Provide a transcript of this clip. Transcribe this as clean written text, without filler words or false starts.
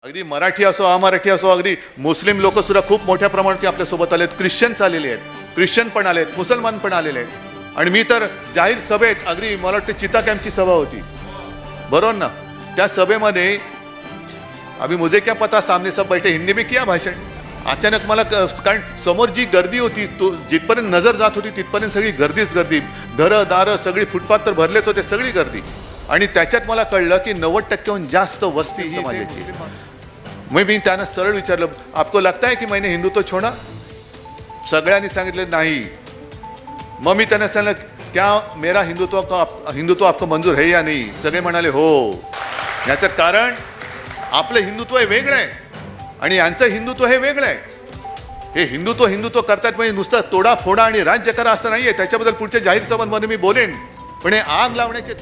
अगदी मराठी असो अमराठी असो, अगदी मुस्लिम लोक सुद्धा खूप मोठ्या प्रमाणात आपल्या सोबत आलेत, ख्रिश्चन्स आलेले आहेत, ख्रिश्चन पण आलेत, मुसलमान पण आलेले आहेत. आणि मी तर जाहीर सभेत, अगदी मला वाटतं चिता कॅम्पची सभा होती, बरोबर ना, त्या सभेमध्ये अभी मुझे क्या पता, सामने सब बैठे, हिंदी में किया भाषण. अचानक मला कारण समोर जी गर्दी होती, तो जिथपर्यंत नजर जात होती तिथपर्यंत सगळी गर्दीच गर्दी, घरं दारं सगळी, फुटपाथ तर भरलेच होते, सगळी गर्दी. आणि त्याच्यात मला कळलं की 90% जास्त वस्ती ही समाजाची. मग मी त्यांना सरळ विचारलं, आपको लगता है की मैंने हिंदुत्व छोड़ा? सगळ्यांनी सांगितलं नाही. मग मी त्यांना सांगितलं, क्या मेरा हिंदुत्व आपको मंजूर है या नहीं? सगळे म्हणाले हो. याचं कारण आपलं हिंदुत्व हे वेगळं आहे आणि यांचं हिंदुत्व हे वेगळं आहे. हे हिंदुत्व करतात म्हणजे नुसतं तोडा फोडा आणि राज्य करा असं नाहीये. त्याच्याबद्दल पुढच्या जाहीर सभांमध्ये मी बोलेन, पण हे आग लावण्याचे